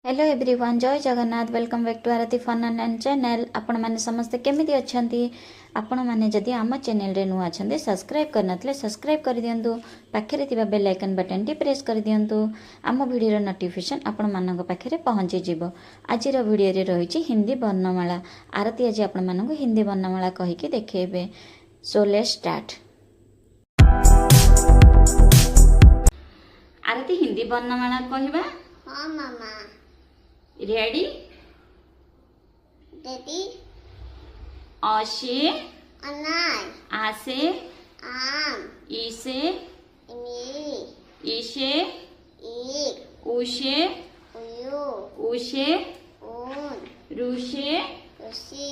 Hello everyone, जय Jagannath. Welcome back to Aarti fun and channel. आपण माने समस्त केमिति अछंती? आपण माने जदि आम चैनल रे नुआ अछंती सब्सक्राइब करनतले सब्सक्राइब कर दियंतु। पाखरे थिबा बेल आइकन बटन टी प्रेस कर दियंतु। आम वीडियो रो नोटिफिकेशन आपण मानक पाखरे पहुंची जिवो। आजि रो वीडियो रे रहिछि हिंदी वर्णमाला। आरती आज आपण मानक हिंदी वर्णमाला कहि के देखेबे। So let's start. Aarti Hindi वर्णमाला कहिबा। हाँ मामा। Ready ready. अशे अनार। आसे आम। इसे इमली। इशे ईक। उशे उयू। उशे ऊन। रुशे रुसी।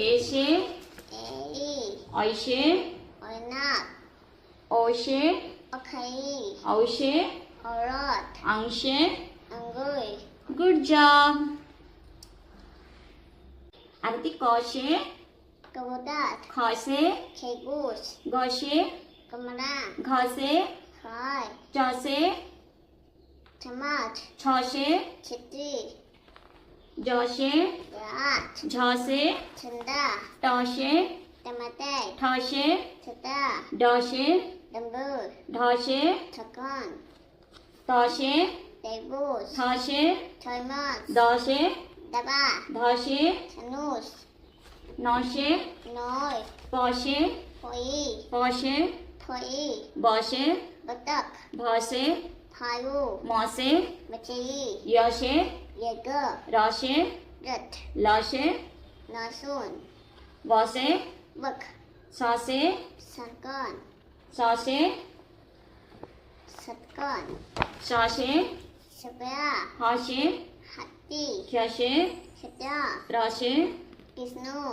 एशे एली। ऐशे ऐनाक। ओशे अखई। औशे औरत। अंशे अंगूर। Good job. आरती कौशे कबूतर। खसे खरगोश। गौशे कमरा। घसे खाय। चसे चम्मच। छसे छितरी। जसे रात। झसे ठंडा। टसे टमाटर। ठसे छता। डसे डम्बूर। ढसे छकन। तसे तरबूज। थसे थर्मस। दसे दबा। धसे धनुष। नशे नौर। पशे फोई। पशे फोई। बसे बतख। भसे फारू। मसे मछली। यशे यग। रसे रथ। लसे लहसुन। वसे बक। ससे सकन। ससे सतकन। ससे सपया। हसे हाथी। क्षसे छता। त्रसे कृष्णु।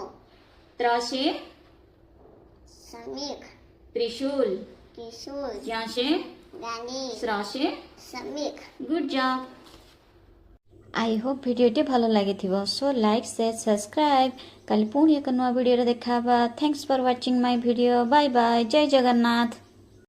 त्रसे समीक। त्रिशूल किशोर। ज्यासे रानी। स्रसे समीक। Good job. आई होप भिडियोटी भल लगी सो लाइक शेयर सब्सक्राइब। कल पुणी एक नुआ वीडियो देखा। Thanks for watching my video. Bye bye. जय जगन्नाथ।